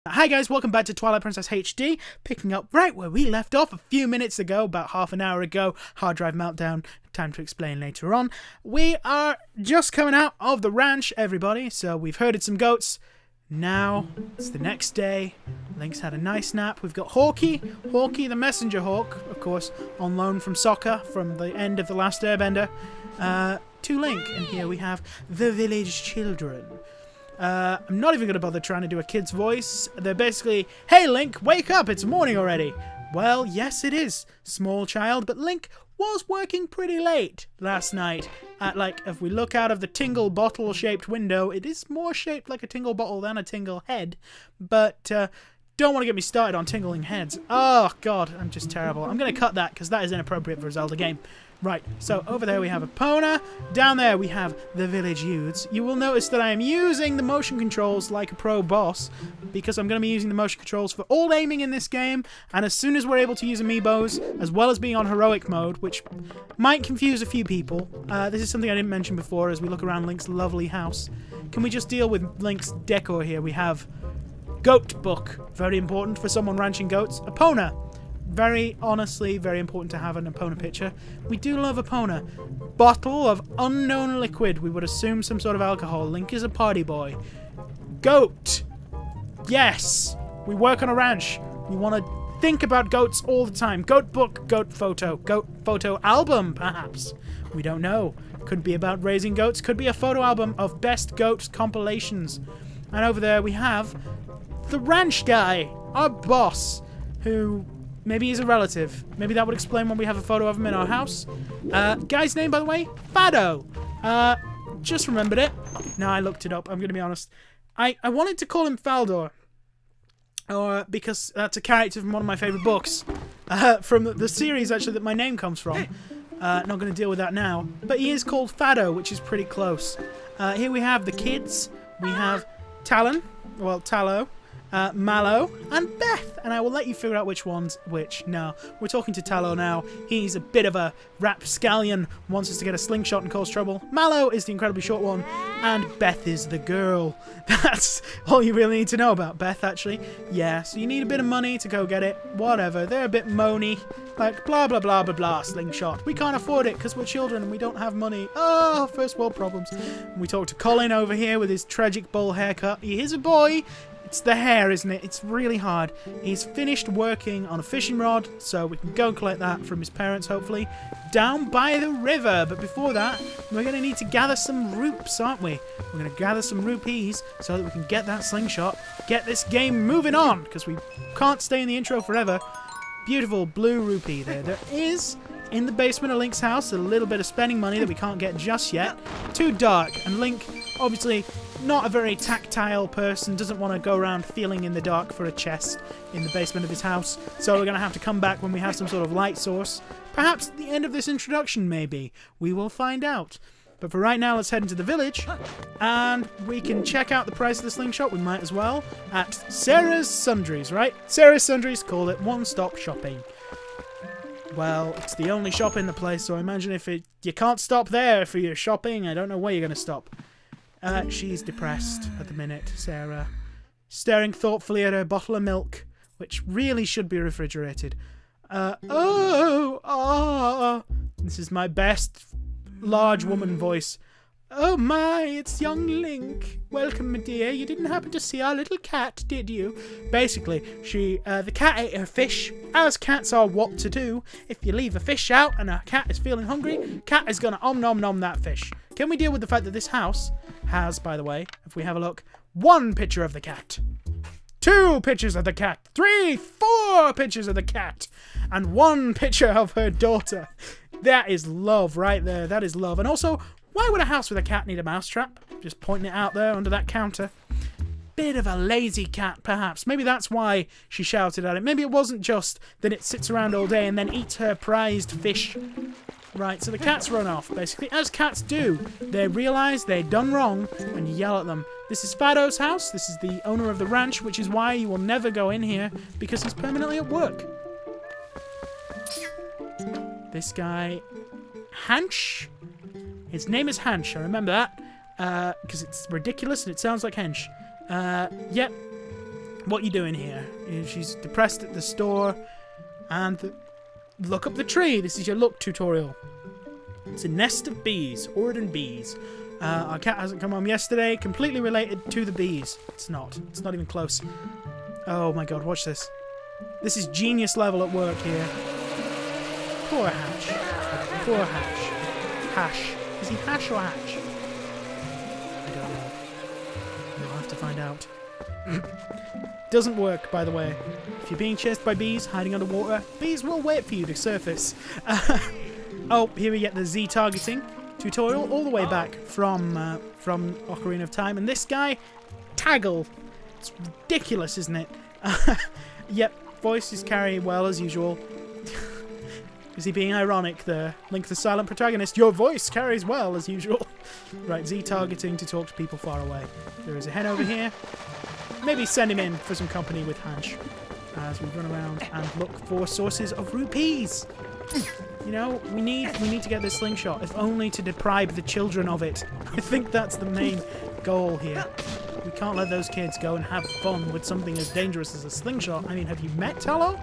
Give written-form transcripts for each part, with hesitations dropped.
Hi guys, welcome back to Twilight Princess HD, picking up right where we left off a few minutes ago, about half an hour ago. Hard drive meltdown, time to explain later on. We are just coming out of the ranch, everybody, so we've herded some goats. Now, it's the next day. Link's had a nice nap. We've got Hawkeye the messenger hawk, of course, on loan from Sokka from the end of The Last Airbender, to Link. And here we have the village children. I'm not even going to bother trying to do a kid's voice. They're basically, "Hey Link, wake up, it's morning already." Well, yes it is, small child, but Link was working pretty late last night. If we look out of the tingle bottle shaped window, it is more shaped like a tingle bottle than a tingle head. But, don't want to get me started on tingling heads. Oh god, I'm just terrible. I'm going to cut that because that is inappropriate for a Zelda game. Right, so over there we have Epona. Down there we have the village youths. You will notice that I am using the motion controls like a pro boss, because I'm going to be using the motion controls for all aiming in this game, and as soon as we're able to use amiibos, as well as being on heroic mode, which might confuse a few people, this is something I didn't mention before as we look around Link's lovely house. Can we just deal with Link's decor here? We have Goat Book, very important for someone ranching goats. Epona. Very honestly, very important to have an Epona picture. We do love Epona. Bottle of unknown liquid. We would assume some sort of alcohol. Link is a party boy. Goat. Yes. We work on a ranch. We want to think about goats all the time. Goat book, goat photo album, perhaps. We don't know. Could be about raising goats. Could be a photo album of best goat compilations. And over there we have the ranch guy, our boss, who... maybe he's a relative. Maybe that would explain why we have a photo of him in our house. Guy's name, by the way? Fado. Just remembered it. No, I looked it up. I'm going to be honest. I wanted to call him Faldor. Because that's a character from one of my favourite books. From the series, actually, that my name comes from. Not going to deal with that now. But he is called Fado, which is pretty close. Here we have the kids. We have Talon. Well, Tallow. Mallow, and Beth, and I will let you figure out which one's which. No, we're talking to Tallow now. He's a bit of a rapscallion, wants us to get a slingshot and cause trouble. Mallow is the incredibly short one, and Beth is the girl. That's all you really need to know about Beth, actually. Yeah, so you need a bit of money to go get it. Whatever, they're a bit moany. Like, blah, blah, blah, blah, blah, slingshot. We can't afford it because we're children and we don't have money. Oh, first world problems. We talk to Colin over here with his tragic bowl haircut. He is a boy. It's the hair, isn't it? It's really hard. He's finished working on a fishing rod, so we can go collect that from his parents, hopefully, down by the river. But before that, we're going to need to gather some roops, aren't we? We're going to gather some rupees so that we can get that slingshot, get this game moving on, because we can't stay in the intro forever. Beautiful blue rupee there. There is, in the basement of Link's house, a little bit of spending money that we can't get just yet. Too dark, and Link, obviously... not a very tactile person, doesn't want to go around feeling in the dark for a chest in the basement of his house, so we're going to have to come back when we have some sort of light source. Perhaps at the end of this introduction, maybe. We will find out. But for right now, let's head into the village, and we can check out the price of the slingshot, we might as well, at Sarah's Sundries, right? Sarah's Sundries, call it one-stop shopping. Well, it's the only shop in the place, so I imagine you can't stop there for your shopping, I don't know where you're going to stop. She's depressed at the minute, Sarah. Staring thoughtfully at her bottle of milk, which really should be refrigerated. This is my best large woman voice. "Oh my, it's young Link. Welcome, my dear. You didn't happen to see our little cat, did you?" Basically, the cat ate her fish, as cats are wont to do. If you leave a fish out and a cat is feeling hungry, cat is gonna nom that fish. Can we deal with the fact that this house has, by the way, if we have a look, 1 picture of the cat, 2 pictures of the cat, 3, 4 pictures of the cat, and 1 picture of her daughter. That is love right there. That is love. And also, why would a house with a cat need a mousetrap? Just pointing it out there under that counter. Bit of a lazy cat, perhaps. Maybe that's why she shouted at it. Maybe it wasn't just that it sits around all day and then eats her prized fish. Right, so the cats run off, basically, as cats do. They realise they're done wrong and yell at them. This is Fado's house. This is the owner of the ranch, which is why you will never go in here, because he's permanently at work. This guy... Hanch? His name is Hanch, I remember that, because it's ridiculous and it sounds like hench. Yep. What you doing here? She's depressed at the store. And look up the tree. This is your look tutorial. It's a nest of bees. Ordon bees. Our cat hasn't come home yesterday. Completely related to the bees. It's not. It's not even close. Oh my god, watch this. This is genius level at work here. Poor Hatch. Poor Hatch. Hash. Is he Hash or Hatch? I don't know. We'll have to find out. Doesn't work, by the way. If you're being chased by bees hiding underwater, bees will wait for you to surface. Oh, here we get the Z targeting tutorial all the way back from Ocarina of Time. And this guy, Taggle. It's ridiculous, isn't it? Yep, voice is carrying well as usual. Is he being ironic there? Link the silent protagonist, your voice carries well as usual. Right, Z targeting to talk to people far away. There is a hen over here. Maybe send him in for some company with Hanch as we run around and look for sources of rupees. You know, we need to get this slingshot, if only to deprive the children of it. I think that's the main goal here. We can't let those kids go and have fun with something as dangerous as a slingshot. I mean, have you met Tallow?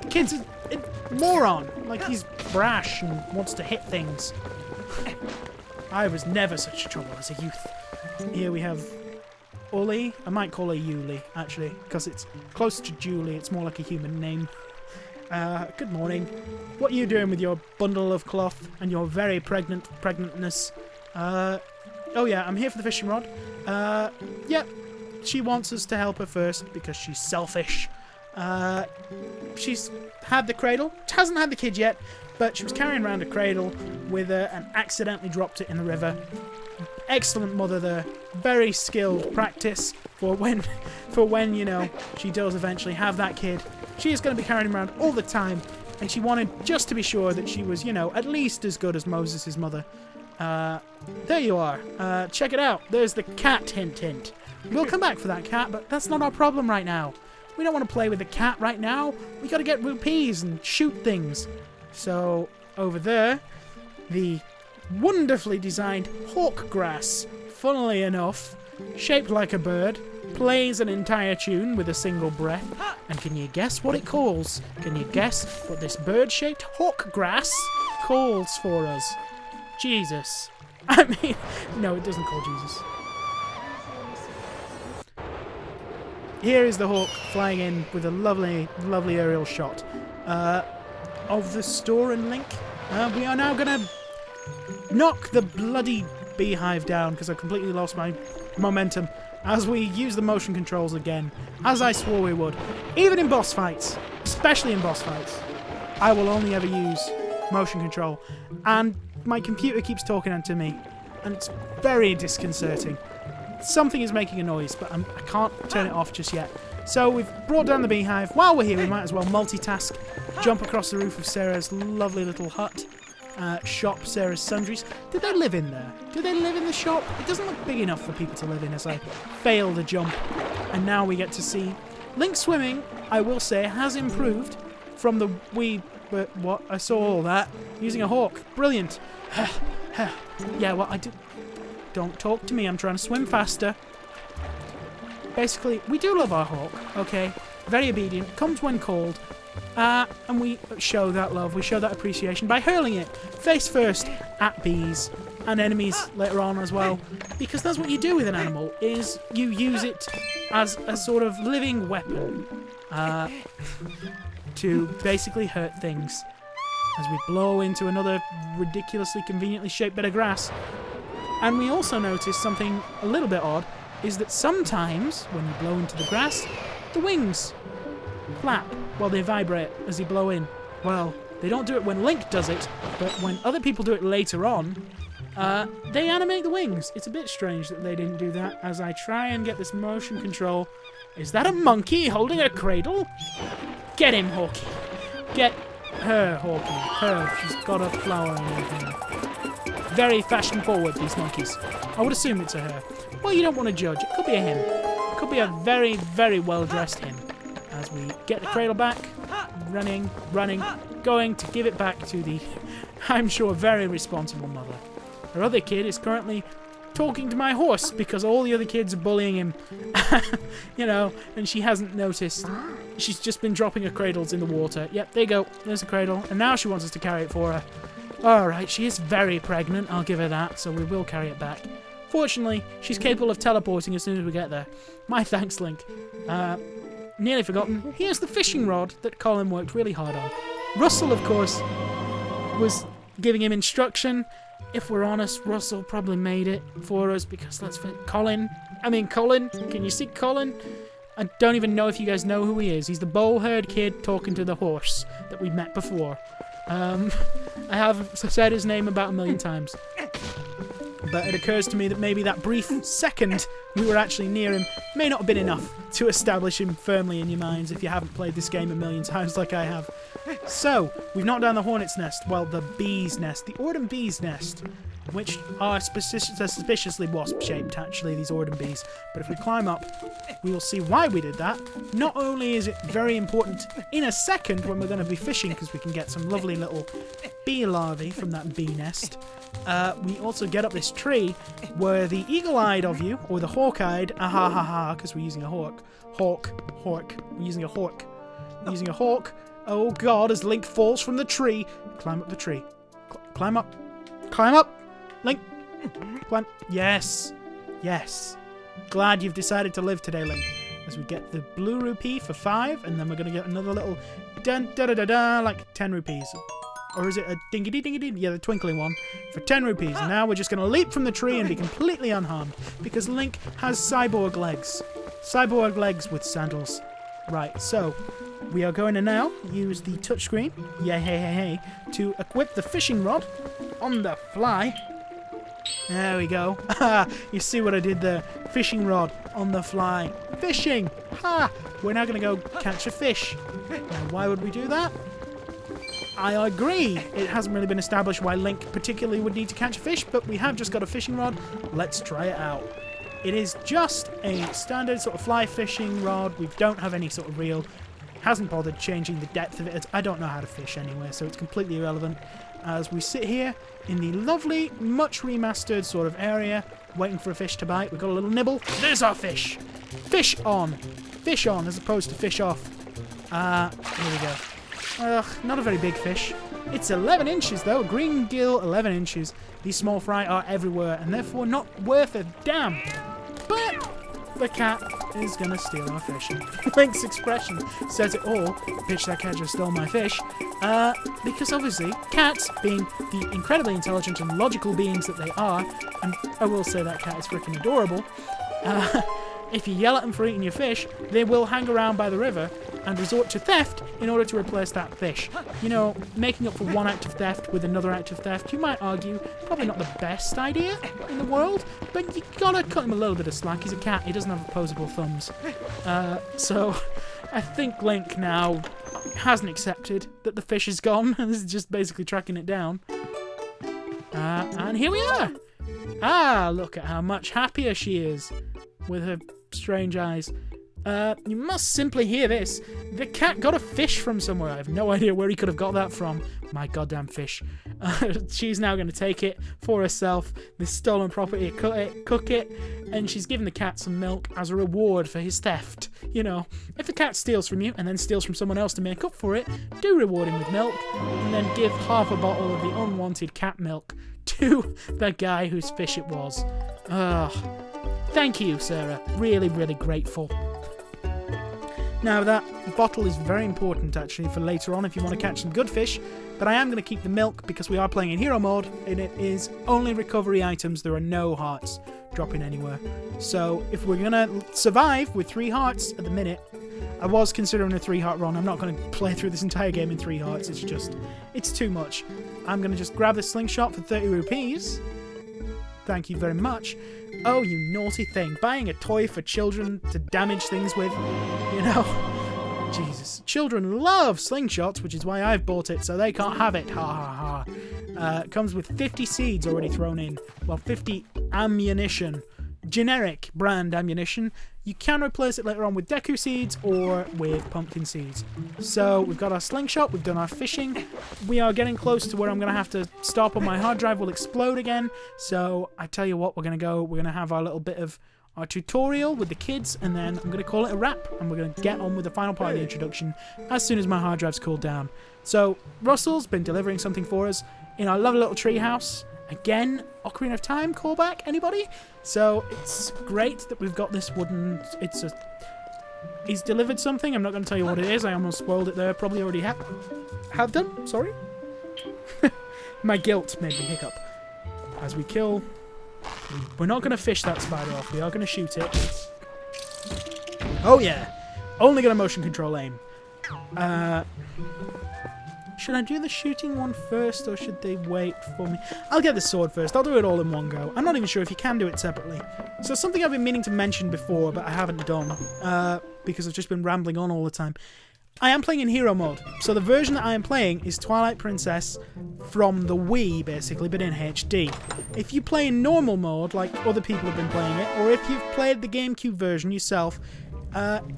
The kid's a moron. Like, he's brash and wants to hit things. I was never such trouble as a youth. Here we have Uli. I might call her Yuli, actually, because it's closer to Julie. It's more like a human name. Good morning. What are you doing with your bundle of cloth and your very pregnantness? Oh yeah, I'm here for the fishing rod. Yep. She wants us to help her first because she's selfish. She's had the cradle. Hasn't had the kid yet, but she was carrying around a cradle with her and accidentally dropped it in the river. Excellent mother there. Very skilled practice for when, you know, she does eventually have that kid. She is going to be carrying him around all the time, and she wanted just to be sure that she was, you know, at least as good as Moses' mother. There you are. Check it out. There's the cat, hint, hint. We'll come back for that cat, but that's not our problem right now. We don't want to play with the cat right now. We got to get rupees and shoot things. So, over there, the wonderfully designed hawk grass, funnily enough, shaped like a bird, plays an entire tune with a single breath. And can you guess what it calls? Can you guess what this bird-shaped hawk grass calls for us? Jesus. I mean, no, it doesn't call Jesus. Here is the hawk flying in with a lovely, lovely aerial shot of the store and Link. We are now going to knock the bloody beehive down because I completely lost my momentum as we use the motion controls again, as I swore we would. Even in boss fights, especially in boss fights, I will only ever use motion control. And my computer keeps talking to me, and it's very disconcerting. Something is making a noise, but I can't turn it off just yet. So we've brought down the beehive. While we're here, we might as well multitask. Jump across the roof of Sarah's lovely little hut. Shop, Sarah's sundries. Do they live in there? Do they live in the shop? It doesn't look big enough for people to live in as I fail the jump. And now we get to see Link swimming, I will say, has improved from the wee... But what? I saw all that. Using a hawk. Brilliant. Yeah, well, I do... Don't talk to me. I'm trying to swim faster. Basically, we do love our hawk, okay? Very obedient. Comes when called. And we show that love. We show that appreciation by hurling it face first at bees and enemies later on as well. Because that's what you do with an animal, is you use it as a sort of living weapon. To basically hurt things. As we blow into another ridiculously conveniently shaped bit of grass. And we also notice something a little bit odd, is that sometimes, when you blow into the grass, the wings flap while they vibrate as you blow in. Well, they don't do it when Link does it, but when other people do it later on, they animate the wings. It's a bit strange that they didn't do that as I try and get this motion control. Is that a monkey holding a cradle? Get him, Hawky. Get her, Hawky. Her. She's got a flower in her hair. Very fashion forward, these monkeys. I would assume it's a her. Well, you don't want to judge. It could be a him. It could be a very, very well-dressed him. As we get the cradle back, running, going to give it back to the, I'm sure, very responsible mother. Her other kid is currently talking to my horse because all the other kids are bullying him. You know, and she hasn't noticed. She's just been dropping her cradles in the water. Yep, there you go. There's a cradle. And now she wants us to carry it for her. Alright, she is very pregnant. I'll give her that. So we will carry it back. Fortunately, she's capable of teleporting as soon as we get there. My thanks, Link. Nearly forgotten. Here's the fishing rod that Colin worked really hard on. Russell, of course, was giving him instruction. If we're honest, Russell probably made it for us because let's fit Colin. Can you see Colin? I don't even know if you guys know who he is. He's the bow-haired kid talking to the horse that we met before. I have said his name about 1,000,000 times. But it occurs to me that maybe that brief second we were actually near him may not have been enough to establish him firmly in your minds if you haven't played this game 1,000,000 times like I have. So, we've knocked down the hornet's nest. Well, the bee's nest. The Ordon bee's nest. Which are suspiciously wasp-shaped, actually, these Ordon bees. But if we climb up, we will see why we did that. Not only is it very important in a second when we're going to be fishing, because we can get some lovely little bee larvae from that bee nest, we also get up this tree where the eagle-eyed of you, or the hawk-eyed, because we're using a hawk. We're using a hawk. We're using a hawk. Oh god, as Link falls from the tree. Climb up the tree. Climb up. Climb up. Link. Climb. Yes. Yes. Glad you've decided to live today, Link. As we get the blue rupee for 5, and then we're going to get another little dun-da-da-da-da, like 10 rupees. Or is it a dingy-dee-dingy-dee? Yeah, the twinkling one. For 10 rupees. And now we're just going to leap from the tree and be completely unharmed. Because Link has cyborg legs. Cyborg legs with sandals. Right, so we are going to now use the touchscreen, to equip the fishing rod on the fly. There we go. You see what I did there? Fishing rod on the fly. Fishing! Ha! We're now going to go catch a fish. Now, why would we do that? I agree. It hasn't really been established why Link particularly would need to catch a fish, but we have just got a fishing rod. Let's try it out. It is just a standard sort of fly fishing rod. We don't have any sort of reel. Hasn't bothered changing the depth of it. I don't know how to fish anyway, so it's completely irrelevant. As we sit here in the lovely, much remastered sort of area, waiting for a fish to bite. We've got a little nibble. There's our fish. Fish on. Fish on as opposed to fish off. Here we go. Not a very big fish. It's 11 inches though. Green gill, 11 inches. These small fry are everywhere and therefore not worth a damn. But the cat is going to steal our fish. Link's expression says it all. Bitch, that cat just stole my fish. Because obviously, cats, being the incredibly intelligent and logical beings that they are, and I will say that cat is freaking adorable, if you yell at them for eating your fish, they will hang around by the river and resort to theft in order to replace that fish. You know, making up for one act of theft with another act of theft, you might argue, probably not the best idea in the world, but you gotta cut him a little bit of slack. He's a cat, he doesn't have opposable thumbs. So, I think Link now hasn't accepted that the fish is gone, and is just basically tracking it down. And here we are! Look at how much happier she is with her strange eyes. You must simply hear this. The cat got a fish from somewhere. I have no idea where he could have got that from. My goddamn fish. She's now going to take it for herself, this stolen property, cook it, and she's giving the cat some milk as a reward for his theft. You know, if the cat steals from you and then steals from someone else to make up for it, do reward him with milk, and then give half a bottle of the unwanted cat milk to the guy whose fish it was. Thank you, Sarah. Really, really grateful. Now, that bottle is very important, actually, for later on if you want to catch some good fish, but I am going to keep the milk because we are playing in hero mode, and it is only recovery items. There are no hearts dropping anywhere. So, if we're going to survive with 3 hearts at the minute, I was considering a 3-heart run. I'm not going to play through this entire game in 3 hearts. It's too much. I'm going to just grab the slingshot for 30 rupees. Thank you very much. Oh, you naughty thing. Buying a toy for children to damage things with. You know. Jesus. Children love slingshots, which is why I've bought it, so they can't have it. Ha ha ha. It comes with 50 seeds already thrown in. Well, 50 ammunition. generic brand ammunition. You can replace it later on with Deku seeds or with pumpkin seeds. So we've got our slingshot, we've done our fishing. We are getting close to where I'm going to have to stop on my hard drive will explode again. So I tell you what, we're going to have our little bit of our tutorial with the kids, and then I'm going to call it a wrap, and we're going to get on with the final part of the introduction as soon as my hard drive's cooled down. So Russell's been delivering something for us in our lovely little tree house. Again, Ocarina of Time callback, anybody? So it's great that we've got this wooden... He's delivered something. I'm not going to tell you what it is. I almost spoiled it there. Probably already have done. Sorry. My guilt made me hiccup. As we kill... We're not going to fish that spider off. We are going to shoot it. Oh yeah. Only going to motion control aim. Should I do the shooting one first, or should they wait for me? I'll get the sword first. I'll do it all in one go. I'm not even sure if you can do it separately. So something I've been meaning to mention before, but I haven't done, because I've just been rambling on all the time. I am playing in hero mode. So the version that I am playing is Twilight Princess from the Wii, basically, but in HD. If you play in normal mode, like other people have been playing it, or if you've played the GameCube version yourself,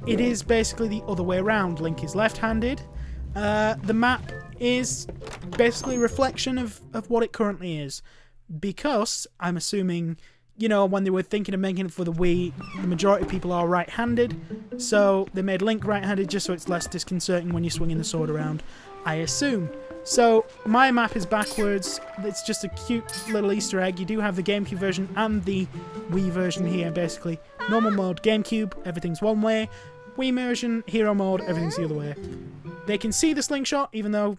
it is basically the other way around. Link is left-handed. The map is basically a reflection of what it currently is, because I'm assuming, you know, when they were thinking of making it for the Wii, the majority of people are right-handed, so they made Link right-handed just so it's less disconcerting when you're swinging the sword around, I assume. So my map is backwards. It's just a cute little Easter egg. You do have the GameCube version and the Wii version here, basically. Normal mode, GameCube, everything's one way. Wii version, hero mode, everything's the other way. They can see the slingshot, even though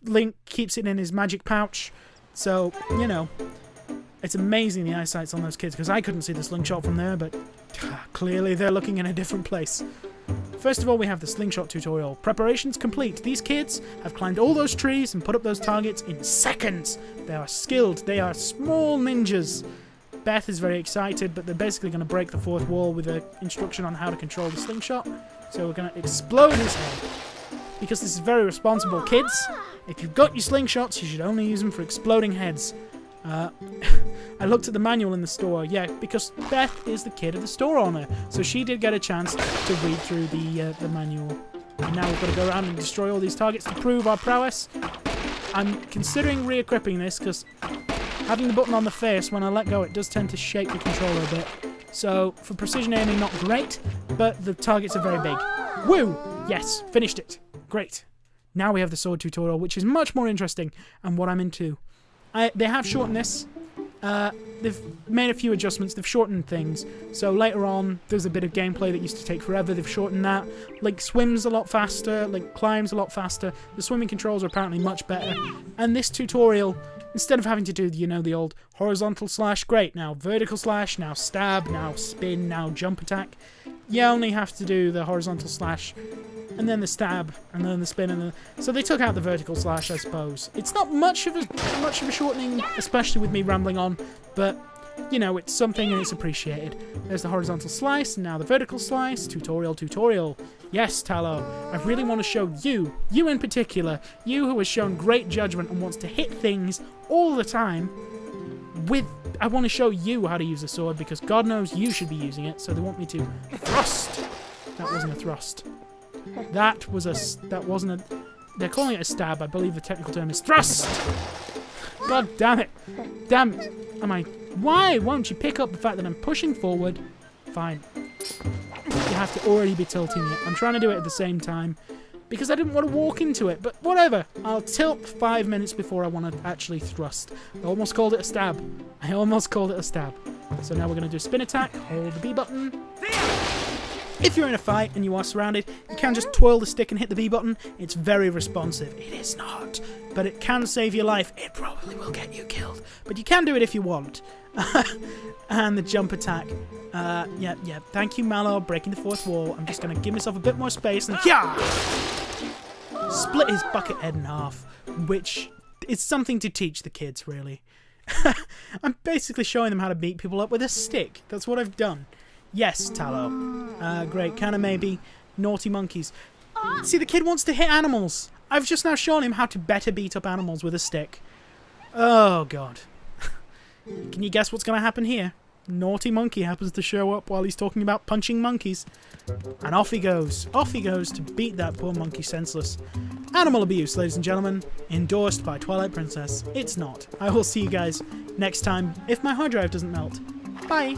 Link keeps it in his magic pouch. So, you know, it's amazing the eyesight's on those kids, because I couldn't see the slingshot from there, but clearly they're looking in a different place. First of all, we have the slingshot tutorial. Preparations complete. These kids have climbed all those trees and put up those targets in seconds. They are skilled. They are small ninjas. Beth is very excited, but they're basically going to break the fourth wall with an instruction on how to control the slingshot. So we're going to explode his head. Because this is very responsible, kids. If you've got your slingshots, you should only use them for exploding heads. I looked at the manual in the store. Yeah, because Beth is the kid of the store owner. So she did get a chance to read through the manual. And now we've got to go around and destroy all these targets to prove our prowess. I'm considering re-equipping this, because having the button on the face, when I let go, it does tend to shake the controller a bit. So, for precision aiming, not great, but the targets are very big. Woo! Yes, finished it. Great. Now we have the sword tutorial, which is much more interesting and what I'm into. They have shortened this. They've made a few adjustments. They've shortened things. So later on, there's a bit of gameplay that used to take forever. They've shortened that. Link swims a lot faster. Link climbs a lot faster. The swimming controls are apparently much better. And this tutorial, instead of having to do, you know, the old horizontal slash, great, now vertical slash, now stab, now spin, now jump attack, you only have to do the horizontal slash, and then the stab, and then the spin, and so they took out the vertical slash, I suppose. It's not much of a shortening, especially with me rambling on, but you know, it's something and it's appreciated. There's the horizontal slice, and now the vertical slice. Tutorial. Yes, Tallow, I really want to show you in particular, you who has shown great judgment and wants to hit things all the time. I want to show you how to use a sword, because God knows you should be using it. So they want me to thrust. That wasn't a thrust. That wasn't a... They're calling it a stab. I believe the technical term is thrust. God damn it. Damn. Why won't you pick up the fact that I'm pushing forward? Fine. You have to already be tilting it. I'm trying to do it at the same time, because I didn't want to walk into it, but whatever. I'll tilt 5 minutes before I want to actually thrust. I almost called it a stab. So now we're going to do spin attack, hold the B button. If you're in a fight and you are surrounded, you can just twirl the stick and hit the B button. It's very responsive. It is not, but it can save your life. It probably will get you killed, but you can do it if you want. And the jump attack. Yeah. Thank you, Mallow, breaking the fourth wall. I'm just going to give myself a bit more space and split his bucket head in half, which is something to teach the kids, really. I'm basically showing them how to beat people up with a stick. That's what I've done. Yes, Tallow. Great. Can I maybe? Naughty monkeys. See, the kid wants to hit animals. I've just now shown him how to better beat up animals with a stick. Oh, God. Can you guess what's going to happen here? naughty monkey happens to show up while he's talking about punching monkeys. And off he goes. Off he goes to beat that poor monkey senseless. Animal abuse, ladies and gentlemen. Endorsed by Twilight Princess. It's not. I will see you guys next time if my hard drive doesn't melt. Bye!